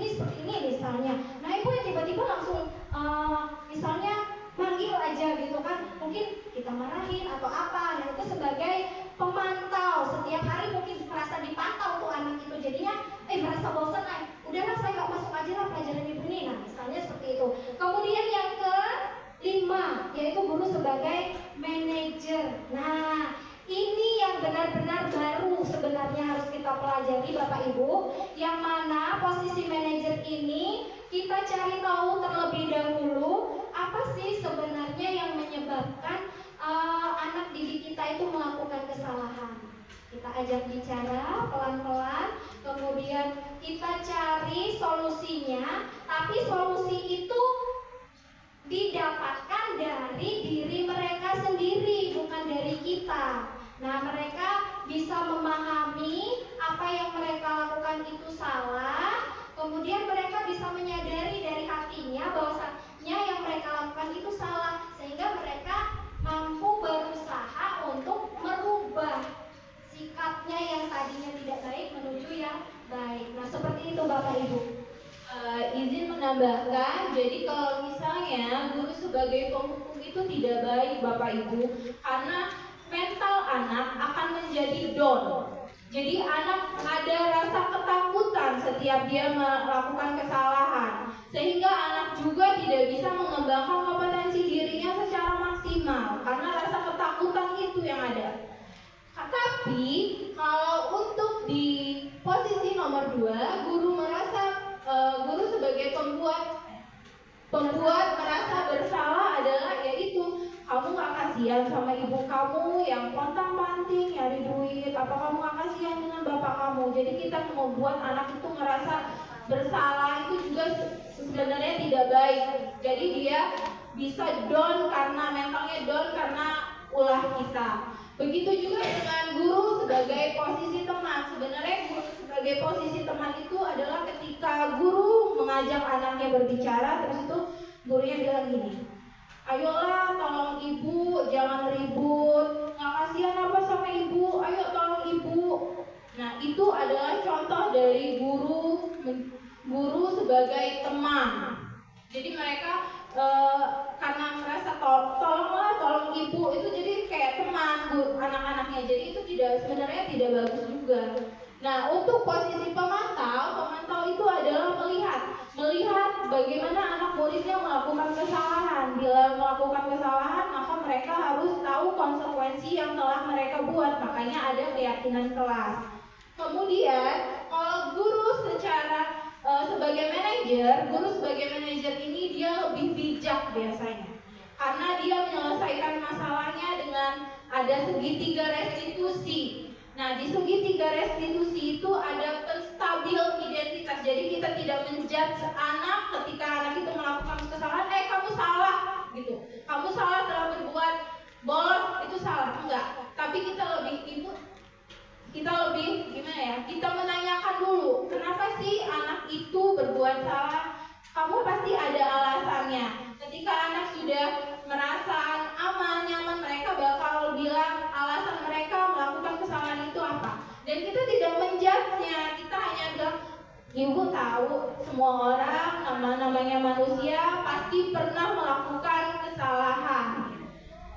ini misalnya. Nah ibu yang tiba-tiba langsung misalnya manggil aja gitu kan, mungkin kita marahin atau apa. Nah itu sebagai pemantau, setiap hari mungkin merasa dipantau tuh anak itu, jadinya merasa bosan, udahlah saya nggak masuk aja lah pelajaran ibu ini. Nah misalnya seperti itu. Kemudian yang kelima yaitu guru sebagai manajer. Nah ini yang benar-benar baru sebenarnya harus kita pelajari Bapak Ibu, yang mana posisi manajer ini kita cari tahu terlebih dahulu apa sih sebenarnya yang menyebabkan anak didik kita itu melakukan kesalahan. Kita ajak bicara pelan-pelan, kemudian kita cari solusinya, tapi solusi itu didapatkan dari diri mereka sendiri, bukan dari kita. Nah, mereka bisa memahami apa yang mereka lakukan itu salah, kemudian mereka bisa menyadari dari hatinya bahwasanya yang mereka lakukan itu salah, sehingga mereka mampu berusaha untuk merubah sikapnya yang tadinya tidak baik menuju yang baik. Nah, seperti itu Bapak Ibu. Izin menambahkan, jadi kalau misalnya guru sebagai penghukum itu tidak baik Bapak Ibu, karena mental anak akan menjadi down. Jadi anak ada rasa ketakutan setiap dia melakukan kesalahan, sehingga anak juga tidak bisa mengembangkan kompetensi dirinya secara maksimal karena rasa ketakutan itu yang ada. Tapi kalau untuk di posisi nomor 2, guru sebagai pembuat merasa bersalah adalah yaitu kamu gak kasihan sama ibu kamu yang pontang-panting nyari duit, apa kamu gak kasihan dengan bapak kamu. Jadi kita membuat anak itu ngerasa bersalah, itu juga sebenarnya tidak baik. Jadi dia bisa down karena mentalnya down karena ulah kita. Begitu juga dengan guru sebagai posisi teman. Sebenarnya guru sebagai posisi teman itu adalah ketika guru mengajak anaknya berbicara, terus itu gurunya bilang gini, ayolah tolong ibu, jangan ribut, nggak kasihan apa sama ibu, ayo tolong ibu. Nah itu adalah contoh dari guru sebagai teman. Jadi mereka karena merasa tolong ibu, itu jadi kayak teman anak-anaknya. Jadi itu sebenarnya tidak bagus juga. Nah untuk posisi pemantau itu adalah melihat bagaimana anak muridnya melakukan kesalahan. Bila melakukan kesalahan, maka mereka harus tahu konsekuensi yang telah mereka buat. Makanya ada keyakinan kelas. Kemudian kalau guru sebagai manajer ini dia biasanya. Karena dia menyelesaikan masalahnya dengan ada segitiga restitusi. Nah, di segitiga restitusi itu ada penstabil identitas. Jadi kita tidak menjudge anak ketika anak itu melakukan kesalahan, kamu salah gitu. Kamu salah telah berbuat bolos, itu salah. Enggak. Tapi kita lebih gimana ya? Kita menanyakan dulu, kenapa sih anak itu berbuat salah? Kamu pasti ada alasannya. Ketika anak sudah merasa aman, nyaman, mereka bakal bilang alasan mereka melakukan kesalahan itu apa. Dan kita tidak menjudge-nya, kita hanya bilang, ibu tahu semua orang, namanya manusia pasti pernah melakukan kesalahan.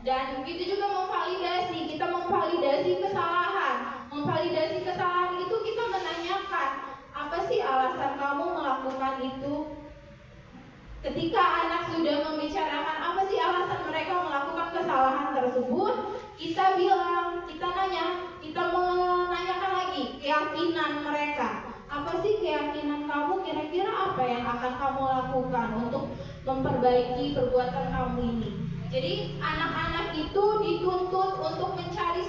Dan begitu juga memvalidasi, kita memvalidasi kesalahan. Memvalidasi kesalahan itu kita menanyakan, apa sih alasan kamu melakukan itu? Ketika anak sudah membicarakan apa sih alasan mereka melakukan kesalahan tersebut, kita menanyakan lagi keyakinan mereka. Apa sih keyakinan kamu? Kira-kira apa yang akan kamu lakukan untuk memperbaiki perbuatan kamu ini? Jadi anak-anak itu dituntut untuk mencari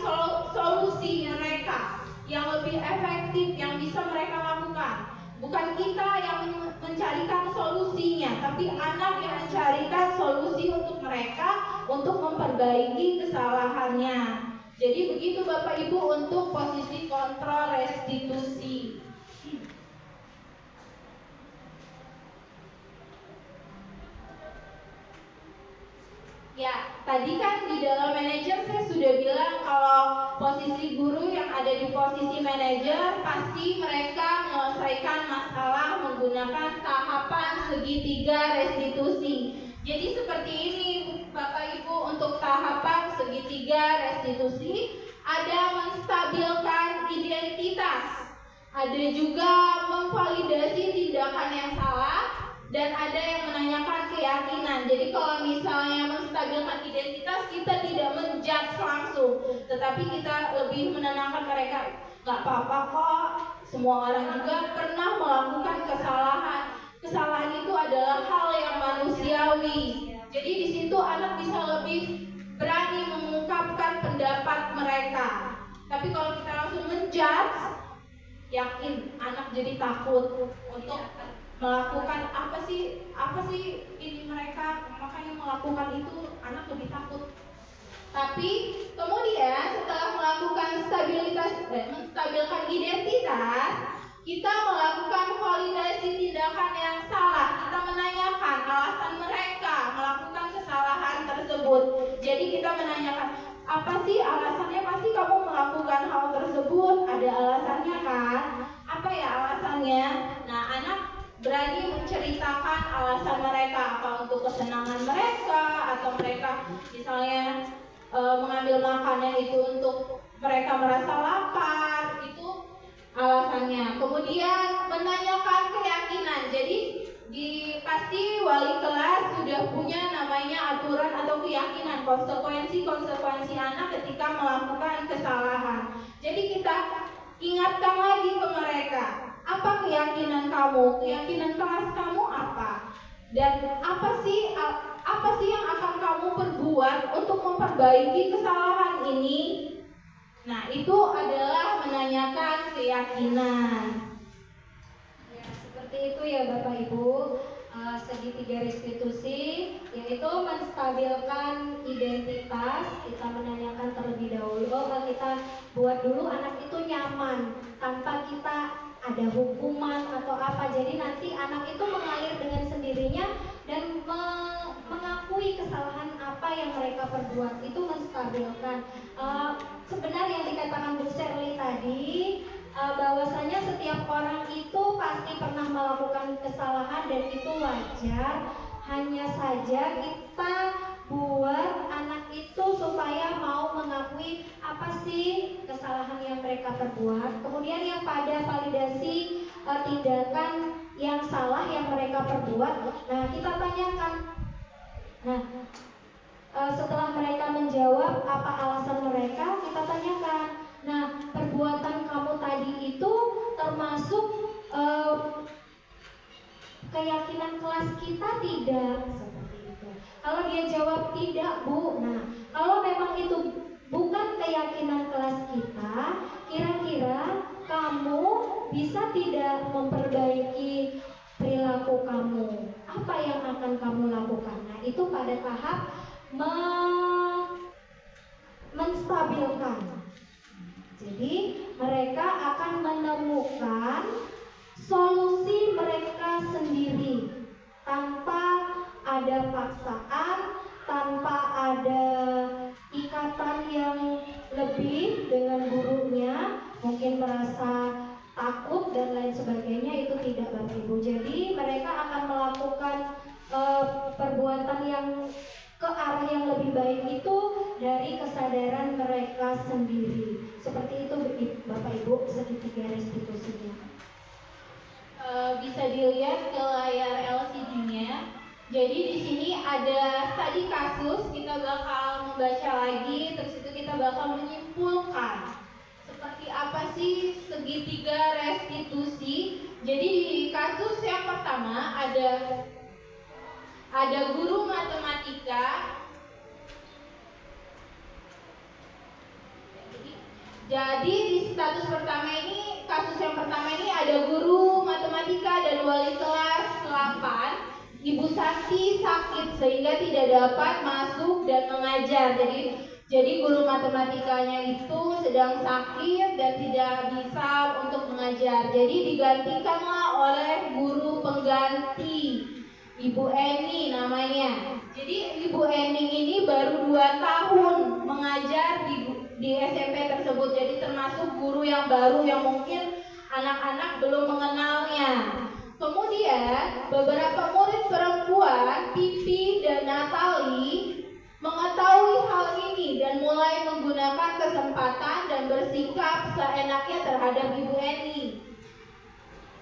solusi mereka yang lebih efektif yang bisa mereka lakukan. Bukan kita yang mencarikan solusinya, tapi anak yang mencarikan solusi untuk mereka untuk memperbaiki kesalahannya. Jadi begitu Bapak Ibu untuk posisi kontrol restitusi. Ya, tadi kan di dalam manajer saya sudah bilang kalau posisi guru yang ada di posisi manajer pasti mereka menyelesaikan masalah menggunakan tahapan segitiga restitusi. Jadi seperti ini Bapak Ibu untuk tahapan segitiga restitusi, ada menstabilkan identitas, ada juga memvalidasi tindakan yang salah, dan ada yang menanyakan keyakinan. Jadi kalau misalnya menstabilkan identitas, kita tidak menjudge langsung, tetapi kita lebih menenangkan mereka. Gak apa-apa kok, semua orang juga pernah melakukan kesalahan. Kesalahan itu adalah hal yang manusiawi. Jadi di situ anak bisa lebih berani mengungkapkan pendapat mereka. Tapi kalau kita langsung menjudge, yakin anak jadi takut untuk melakukan apa sih ini mereka, makanya melakukan itu anak lebih takut. Tapi kemudian setelah melakukan menstabilkan identitas, kita melakukan validasi tindakan yang salah. Kita menanyakan alasan mereka melakukan kesalahan tersebut. Jadi kita menanyakan, apa sih alasannya? Pasti kamu melakukan hal tersebut ada alasannya kan? Apa ya alasannya? Nah, anak berani menceritakan alasan mereka, apa untuk kesenangan mereka, atau mereka misalnya mengambil makanan itu untuk mereka merasa lapar, itu alasannya. Kemudian menanyakan keyakinan. Jadi pasti wali kelas sudah punya namanya aturan atau keyakinan, konsekuensi anak ketika melakukan kesalahan. Jadi kita ingatkan lagi ke mereka, apa keyakinan kamu? Keyakinan kelas kamu apa? Dan apa sih yang akan kamu perbuat untuk memperbaiki kesalahan ini? Nah, itu adalah menanyakan keyakinan. Ya, seperti itu ya Bapak Ibu. Segitiga restitusi yaitu menstabilkan identitas. Kita menanyakan terlebih dahulu, kita buat dulu anak itu nyaman tanpa kita ada hukuman atau apa. Jadi nanti anak itu mengalir dengan sendirinya dan mengakui kesalahan apa yang mereka perbuat. Itu menstabilkan. Sebenarnya yang dikatakan Bu Shirley tadi, bahwasanya setiap orang itu pasti pernah melakukan kesalahan dan itu wajar. Hanya saja kita buat anak itu supaya mau mengakui apa sih kesalahan yang mereka perbuat. Kemudian yang pada validasi tindakan yang salah yang mereka perbuat. Nah, kita tanyakan. Nah, setelah mereka menjawab apa alasan mereka, kita tanyakan. Nah, perbuatan kamu tadi itu termasuk keyakinan kelas kita tidak? Seperti itu. Kalau dia jawab tidak, Bu. Nah, kalau memang itu bukan keyakinan kelas kita, kira-kira kamu bisa tidak memperbaiki perilaku kamu? Apa yang akan kamu lakukan? Nah, itu pada tahap menstabilkan. Jadi mereka akan menemukan solusi mereka sendiri tanpa ada paksaan, tanpa ada ikatan yang lebih dengan gurunya, mungkin merasa takut dan lain sebagainya, itu tidak, Bapak Ibu. Jadi mereka akan melakukan perbuatan yang ke arah yang lebih baik itu dari kesadaran mereka sendiri. Seperti itu Bapak Ibu segitiga restitusinya. Bisa dilihat ke layar LCD-nya. Jadi di sini ada tadi kasus, kita bakal membaca lagi, terus itu kita bakal menyimpulkan seperti apa sih segitiga restitusi. Jadi di kasus yang pertama ada guru matematika. Jadi di status pertama ini, kasus yang pertama ini ada guru matematika dan wali kelas 8. Ibu Santi sakit sehingga tidak dapat masuk dan mengajar. Jadi guru matematikanya itu sedang sakit dan tidak bisa untuk mengajar. Jadi digantikanlah oleh guru pengganti, Ibu Eni namanya. Jadi Ibu Eni ini baru 2 tahun mengajar di SMP tersebut. Jadi termasuk guru yang baru yang mungkin anak-anak belum mengenalnya. Kemudian beberapa murid perempuan, Pipi dan Natali, mengetahui hal ini dan mulai menggunakan kesempatan dan bersikap seenaknya terhadap Ibu Eni.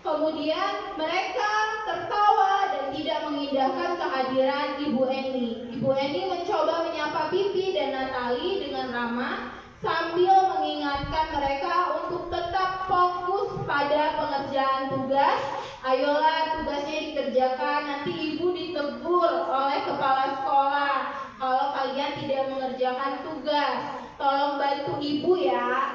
Kemudian mereka tertawa dan tidak mengindahkan kehadiran Ibu Eni. Ibu Eni mencoba menyapa Pipi dan Natali dengan ramah sambil mengingatkan mereka untuk tetap fokus pada pengerjaan tugas. Ayolah, tugasnya dikerjakan, nanti ibu ditegur oleh kepala sekolah kalau kalian tidak mengerjakan tugas. Tolong bantu ibu ya.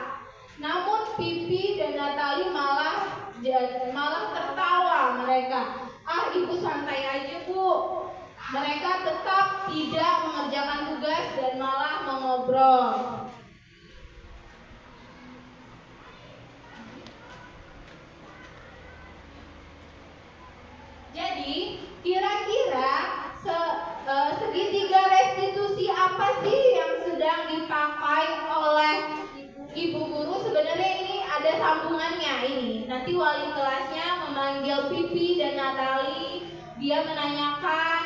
Namun Pipi dan Natali malah tertawa mereka. Ah, ibu santai aja, Bu. Mereka tetap tidak mengerjakan tugas dan malah mengobrol. Jadi, kira-kira segitiga restitusi apa sih yang sedang dipakai oleh ibu guru? Sebenarnya ini ada sambungannya ini. Nanti wali kelasnya memanggil Pipi dan Natali. Dia menanyakan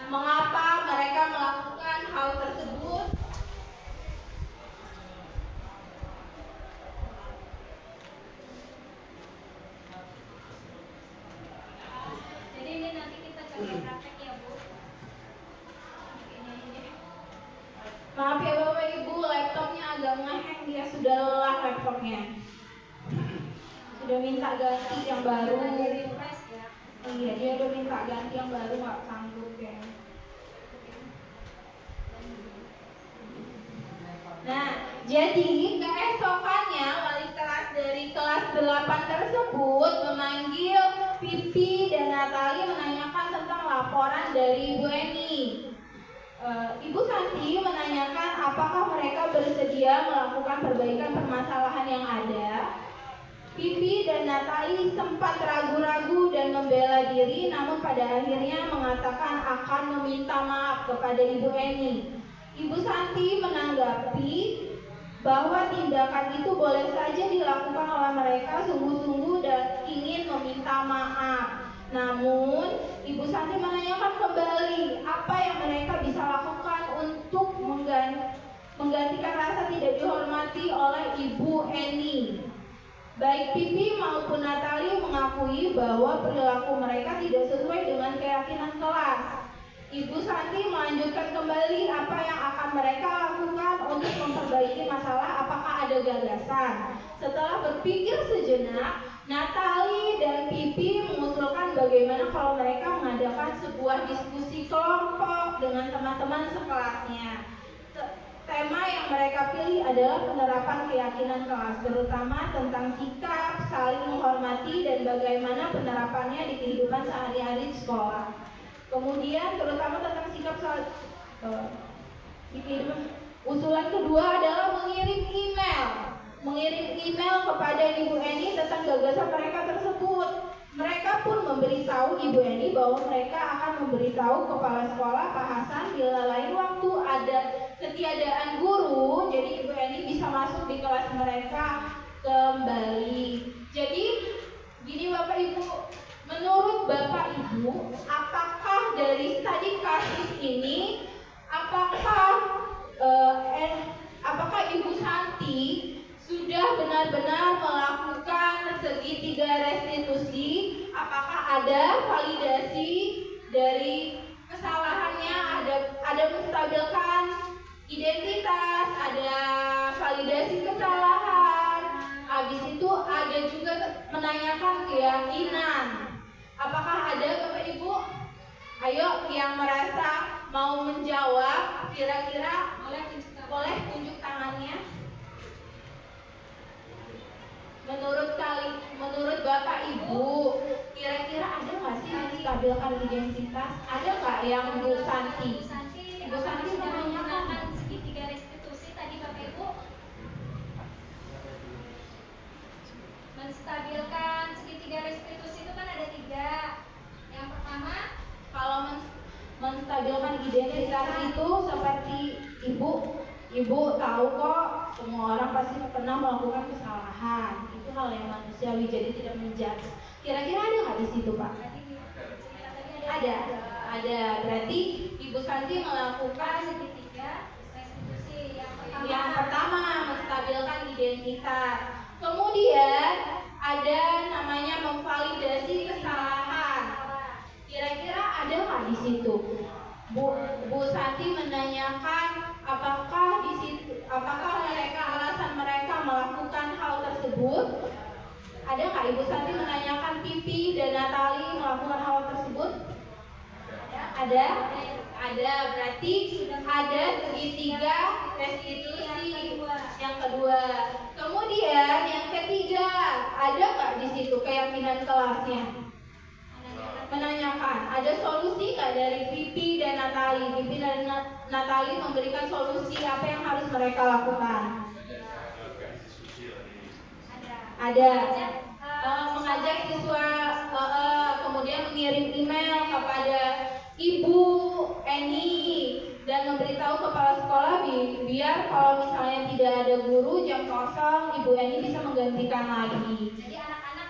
mengapa mereka melakukan hal tersebut. Jadi ini nanti kita coba praktek ya, Bu. Maaf ya Bapak Ibu, laptopnya agak ngehang, dia sudah lelah laptopnya. Sudah minta ganti yang baru. Iya, dia udah minta ganti yang baru, nggak sanggup ya. Nah, jadi keesokannya wali kelas dari kelas 8 tersebut memanggil Pipi dan Natali menanyakan tentang laporan dari Ibu Eni. Ibu Santi menanyakan apakah mereka bersedia melakukan perbaikan permasalahan yang ada. Pipi dan Natali sempat ragu-ragu dan membela diri, namun pada akhirnya mengatakan akan meminta maaf kepada Ibu Eni. Ibu Santi menanggapi bahwa tindakan itu boleh saja dilakukan oleh mereka sungguh-sungguh dan ingin meminta maaf. Namun, Ibu Santi menanyakan kembali apa yang mereka bisa lakukan untuk menggantikan rasa tidak dihormati oleh Ibu Eni. Baik Pipi maupun Natali mengakui bahwa perilaku mereka tidak sesuai dengan keyakinan kelas. Ibu Santi melanjutkan kembali apa yang akan mereka lakukan untuk memperbaiki masalah, apakah ada gagasan. Setelah berpikir sejenak, Natali dan Pipi mengusulkan bagaimana kalau mereka mengadakan sebuah diskusi kelompok dengan teman-teman sekelasnya. Tema yang mereka pilih adalah penerapan keyakinan kelas, terutama tentang sikap, saling menghormati, dan bagaimana penerapannya di kehidupan sehari-hari di sekolah. Kemudian terutama tentang sikap di kehidupan. Usulan kedua adalah mengirim email kepada Ibu Eni tentang gagasan mereka tersebut. Mereka pun memberitahu Ibu Eni bahwa mereka akan memberitahu kepala sekolah Pak Hasan bila lain waktu ada ketiadaan guru, jadi Ibu Eni bisa masuk di kelas mereka kembali. Jadi gini Bapak Ibu, menurut Bapak Ibu, apakah dari studi kasus ini, apakah Ibu Santi sudah benar-benar melakukan segitiga restitusi? Apakah ada validasi dari kesalahannya? Ada menstabilkan identitas, ada validasi kesalahan. Habis itu ada juga menanyakan keyakinan. Apakah ada Bapak Ibu? Ayo yang merasa mau menjawab, kira-kira boleh tunjuk tangannya. Menurut Bapak Ibu, kira-kira ada nggak sih menstabilkan identitas? Ada nggak yang Bu Santi? Ibu Santi sudah menggunakan segitiga restitusi tadi Bapak Ibu. Menstabilkan segitiga restitusi itu kan ada 3. Yang pertama, kalau menstabilkan identitas itu seperti Ibu tahu kok, semua orang pasti pernah melakukan kesalahan. Itu hal yang manusiawi, jadi tidak menjudge. Kira-kira ada nggak di situ Pak? Ada. Berarti Ibu Santi melakukan segitiga restitusi. Yang pertama menstabilkan identitas. Kemudian ada namanya memvalidasi kesalahan. Kira-kira ada nggak di situ? Bu Santi menanyakan apakah alasan mereka melakukan hal tersebut? Ada nggak Ibu Santi menanyakan Pipi dan Natali melakukan hal tersebut? Ada. Berarti ada segitiga restitusi yang kedua. Kemudian yang ketiga, ada nggak di situ keyakinan kelasnya? Menanyakan, ada solusi nggak dari Pipi dan Natali? Pipi dan Natali memberikan solusi apa yang harus mereka lakukan? Ada. Mengajak siswa, kemudian mengirim email kepada Ibu Eni dan memberitahu kepala sekolah biar kalau misalnya tidak ada guru jam kosong, Ibu Eni bisa menggantikan lagi. Jadi anak-anak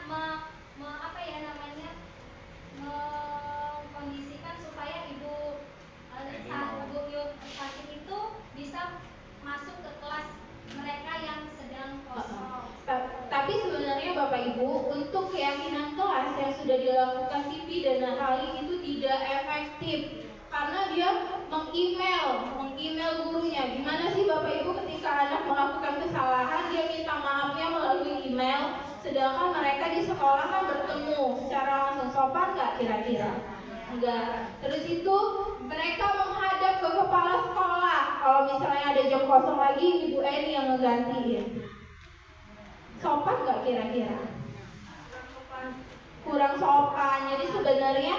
mengkondisikan supaya Ibu Sakit itu bisa masuk ke kelas mereka yang sedang kosong. Tapi sebenarnya Bapak Ibu, untuk keyakinan kelas yang sudah dilakukan Pipi dan Natali itu tidak efektif karena dia meng-email gurunya. Gimana sih Bapak Ibu ketika anak melakukan kesalahan dia minta maafnya melalui email, sedangkan mereka di sekolah kan bertemu secara langsung. Sopan nggak kira-kira? Enggak. Terus itu mereka menghadap ke kepala sekolah. Kalau misalnya ada jam kosong lagi, Ibu Eni yang ngegantiin. Sopan nggak kira-kira? Kurang sopan. Jadi sebenarnya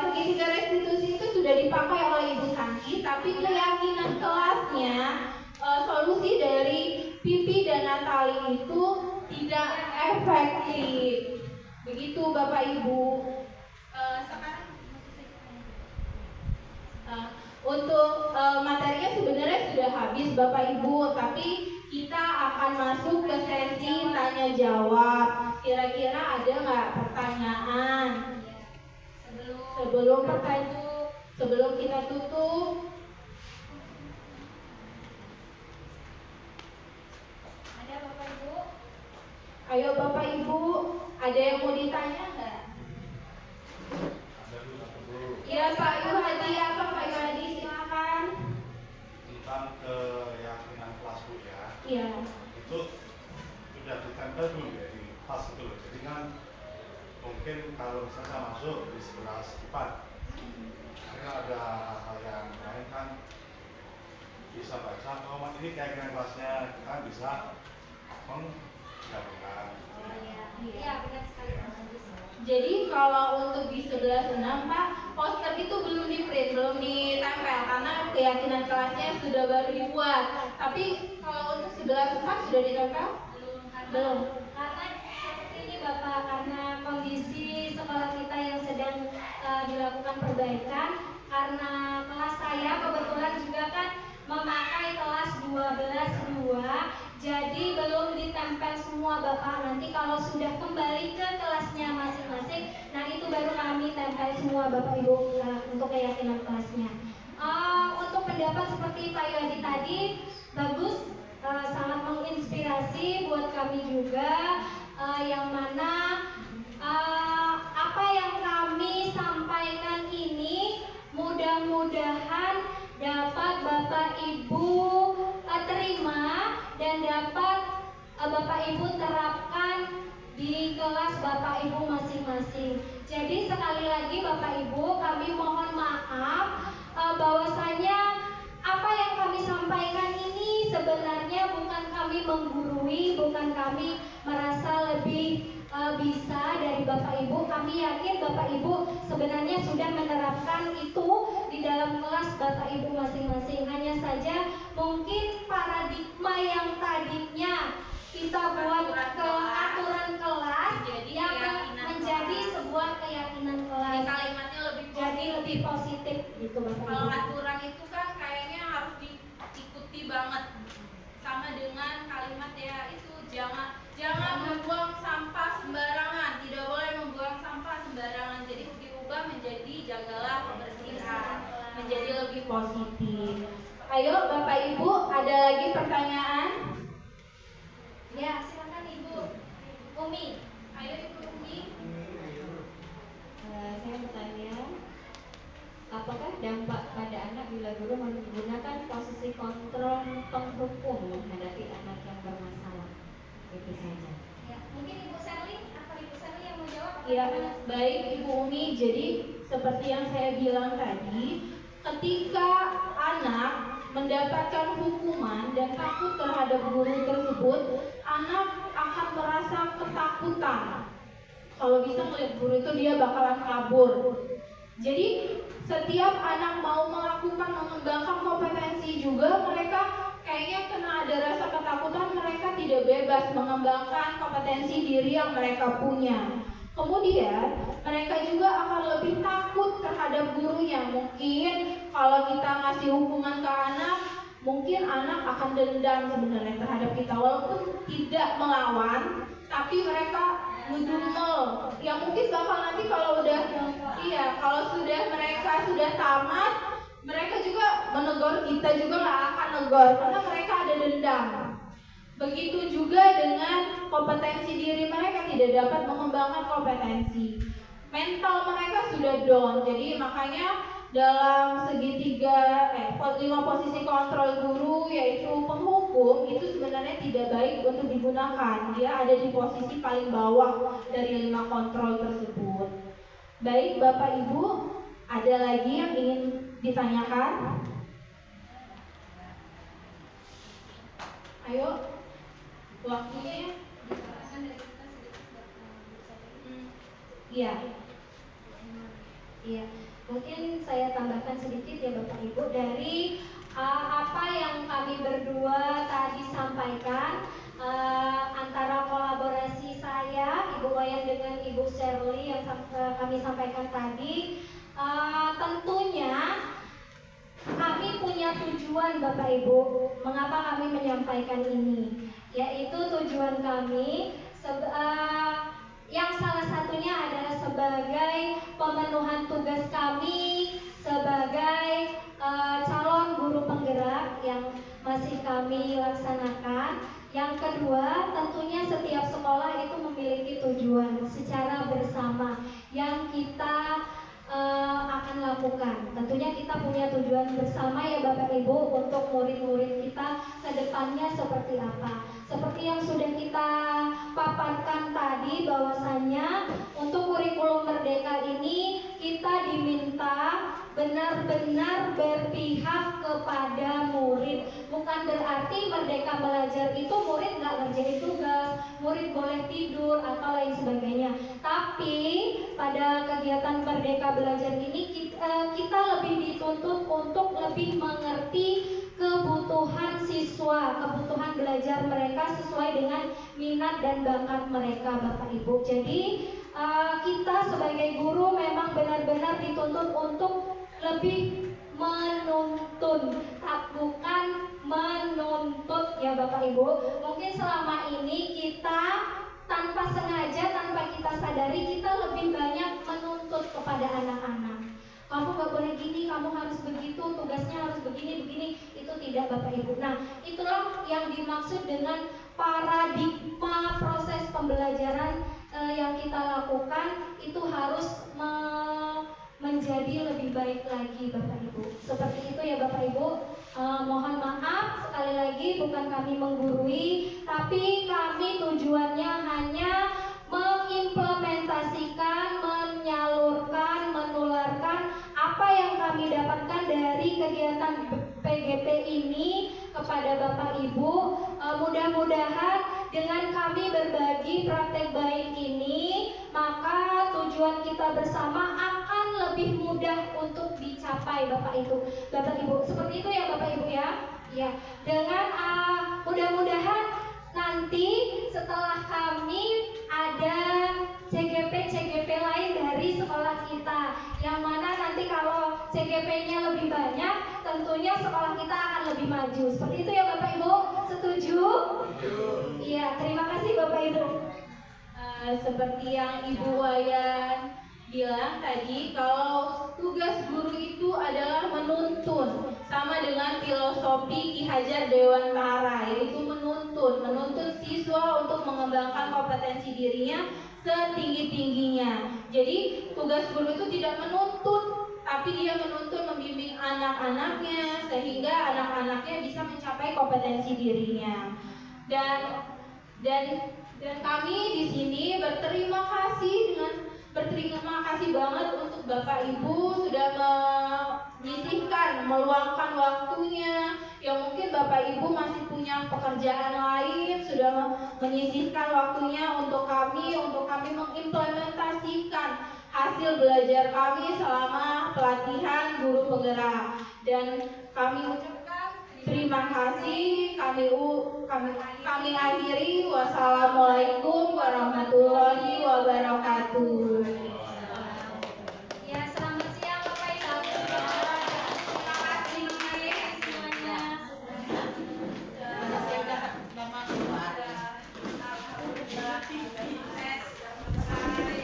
segitiga restitusi itu sudah dipakai oleh Ibu Santi, tapi keyakinan kelasnya solusi dari Pipi dan Natali itu tidak efektif. Begitu Bapak Ibu. Sekarang untuk materinya sebenarnya sudah habis Bapak Ibu, tapi kita akan masuk ke sesi tanya jawab. Kira-kira ada nggak pertanyaan? Sebelum kita tutup. Ada Bapak Ibu? Ayo Bapak Ibu, ada yang mau ditanya nggak? Iya Pak Yuhadi, apa Pak Yuhadi, silakan. Tentang keyakinan kelas Bu ya. Iya. Itu sudah ditempel belum ya di kelas itu loh. Jadi kan mungkin kalau misalnya masuk di 11 4 ada hal yang bisa baca, oh ini keyakinan kelasnya, kita bisa menggabungkan. Iya, benar sekali Mas Agus. Jadi kalau untuk di sebelah senam Pak, poster itu belum di print, belum ditempel karena keyakinan kelasnya sudah baru dibuat. Tapi kalau untuk sebelah senam sudah ditempel? Belum. Karena seperti ini Bapak, karena kondisi sekolah kita yang sedang dilakukan perbaikan, karena kelas saya kebetulan juga kan memakai kelas 12.2, jadi belum ditempel semua Bapak. Nanti kalau sudah kembali ke kelasnya masing-masing, nah itu baru kami tempel semua Bapak Ibu untuk keyakinan kelasnya. Untuk pendapat seperti Pak Yadi tadi bagus, sangat menginspirasi buat kami juga, yang mana apa yang kami sampaikan ini mudah-mudahan dapat Bapak Ibu terima dan dapat Bapak Ibu terapkan di kelas Bapak Ibu masing-masing. Jadi sekali lagi Bapak Ibu, kami mohon maaf bahwasanya apa yang kami sampaikan ini sebenarnya bukan kami menggurui, bukan kami merasa lebih bisa dari Bapak Ibu. Kami yakin Bapak Ibu sebenarnya sudah menerapkan itu di dalam kelas Bapak Ibu masing-masing. Hanya saja mungkin paradigma yang tadinya kita buat ke aturan kelas yang menjadi sebuah keyakinan kelas. Kalimatnya lebih positif. Jadi lebih positif gitu Bapak Ibu. Kalau aturan itu kan kayaknya harus diikuti banget. Sama dengan kalimat ya itu jangan membuang sampah sembarangan, tidak boleh membuang sampah sembarangan. Jadi diubah menjadi jagalah kebersihan, menjadi lebih positif. Ayo Bapak Ibu, ada lagi pertanyaan? Ya, silakan Ibu Umi. Ayo Ibu Umi. Saya bertanya, apakah dampak pada anak bila guru menggunakan posisi kontrol penghukum menghadapi anak yang bermasalah? Itu saja. Ya, mungkin Ibu Sherly atau Ibu Sherly yang mau jawab? Ya, baik Ibu Umi. Jadi seperti yang saya bilang tadi, ketika anak mendapatkan hukuman dan takut terhadap guru tersebut, anak akan merasa ketakutan. Kalau bisa melihat guru itu dia bakalan kabur. Jadi setiap anak mau melakukan mengembangkan kompetensi juga, mereka kayaknya kena ada rasa ketakutan, mereka tidak bebas mengembangkan kompetensi diri yang mereka punya. Kemudian mereka juga akan lebih takut terhadap gurunya. Mungkin kalau kita ngasih hukuman ke anak, mungkin anak akan dendam sebenarnya terhadap kita, walaupun tidak melawan, tapi mereka ngedumel. Ya mungkin bakal nanti kalau udah, kalau sudah mereka sudah tamat, mereka juga menegur, kita juga nggak akan negor karena mereka ada dendam. Begitu juga dengan kompetensi diri, mereka tidak dapat mengembangkan kompetensi. Mental mereka sudah down. Jadi makanya dalam segitiga 5 posisi kontrol guru, yaitu penghukum, itu sebenarnya tidak baik untuk digunakan. Dia ada di posisi paling bawah dari 5 kontrol tersebut. Baik Bapak Ibu, ada lagi yang ingin ditanyakan? Ayo, waktunya. Iya. Iya, mungkin saya tambahkan sedikit ya Bapak Ibu dari apa yang kami berdua tadi sampaikan, antara kolaborasi saya, Ibu Wayan dengan Ibu Sherly yang kami sampaikan tadi. Tentunya kami punya tujuan Bapak Ibu, mengapa kami menyampaikan ini, yaitu tujuan kami yang salah satunya adalah sebagai pemenuhan tugas kami sebagai calon guru penggerak yang masih kami laksanakan. Yang kedua, tentunya setiap sekolah itu memiliki tujuan secara bersama yang kita akan lakukan. Tentunya kita punya tujuan bersama ya Bapak Ibu untuk murid-murid kita ke depannya seperti apa. Seperti yang sudah kita paparkan tadi bahwasanya untuk kurikulum merdeka ini kita diminta benar-benar berpihak kepada murid. Bukan berarti merdeka belajar itu murid nggak ngerjain tugas, murid boleh tidur atau lain sebagainya. Tapi pada kegiatan merdeka belajar ini kita lebih dituntut untuk lebih mengerti kebutuhan siswa, kebutuhan belajar mereka sesuai dengan minat dan bakat mereka, Bapak Ibu. Jadi kita sebagai guru memang benar-benar dituntut untuk lebih menuntun, bukan menuntut ya Bapak Ibu. Mungkin selama ini kita tanpa sengaja, tanpa kita sadari, kita lebih banyak menuntut kepada anak-anak. Kamu gak boleh gini, kamu harus begitu, tugasnya harus begini. Itu tidak Bapak Ibu. Nah, itulah yang dimaksud dengan paradigma proses pembelajaran yang kita lakukan itu harus menjadi lebih baik lagi Bapak Ibu. Seperti itu ya Bapak Ibu. Mohon maaf sekali lagi bukan kami menggurui, tapi kami tujuannya hanya mengimplementasikan, menyalurkan, menularkan apa yang kami dapatkan dari kegiatan PGP ini kepada Bapak Ibu. Mudah-mudahan dengan kami berbagi praktek baik ini, maka tujuan kita bersama akan lebih mudah untuk dicapai Bapak Ibu. Seperti itu ya Bapak Ibu ya. Ya, dengan mudah-mudahan nanti setelah kami ada CGP lain dari sekolah kita, yang mana nanti kalau CGP-nya lebih banyak, tentunya sekolah kita akan lebih maju. Seperti itu ya Bapak Ibu, setuju? Iya, terima kasih Bapak Ibu. Seperti yang Ibu Wayan bilang tadi, kalau tugas guru itu adalah menuntun, sama dengan filosofi Ki Hajar Dewantara, yaitu menuntun siswa untuk mengembangkan kompetensi dirinya setinggi-tingginya. Jadi tugas guru itu tidak menuntut, tapi dia menuntun, membimbing anak-anaknya sehingga anak-anaknya bisa mencapai kompetensi dirinya. Dan kami di sini berterima kasih banget untuk Bapak Ibu sudah meluangkan waktunya, yang mungkin Bapak Ibu masih punya pekerjaan lain, sudah menyisihkan waktunya untuk kami mengimplementasikan hasil belajar kami selama pelatihan guru penggerak. Dan kami ucapkan terima kasih. Kami akhiri. Wassalamualaikum warahmatullahi wabarakatuh. Ya, selamat siang Bapak Ibu. Terima kasih semuanya.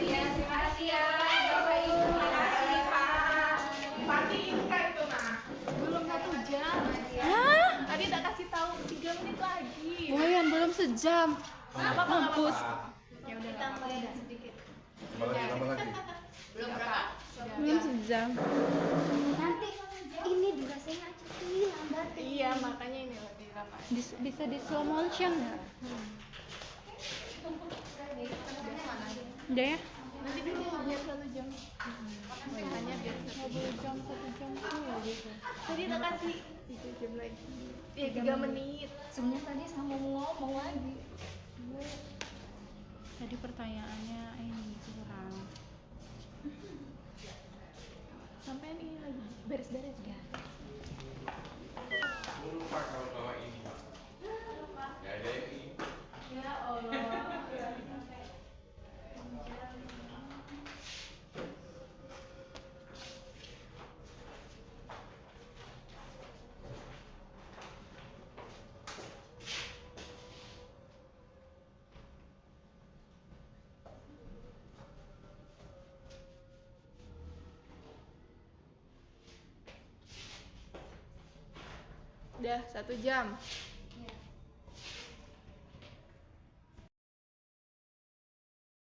Ya, terima kasih ya Bapak Ibu. Terima kasih Pak. Pati Inka itu mah. Belum 1 jam. Hah? Tadi tak kasih tahu 3 menit lagi. Wayan belum sejam. Mampus. Ya udah tambahin sedikit. Tambah lagi. Belum berapa? Belum sejam. Nanti ini durasinya kecil, lambat. Iya, makanya ini lebih lama. Bisa di slow motion nggak? Udah ya? Nanti dulu biar 1 jam. Hanya biar 1 jam. 1 jam tuh gitu. Tadi tak kasih 3 jam lagi. 3 menit. Sebenarnya tadi sama ngomong lagi. Tadi pertanyaannya ini kurang. Sampai ini lagi beres-beres ya. Lupa kalau bawa ini, Pak. Nggak ada ini. Ya Allah. Udah 1 jam.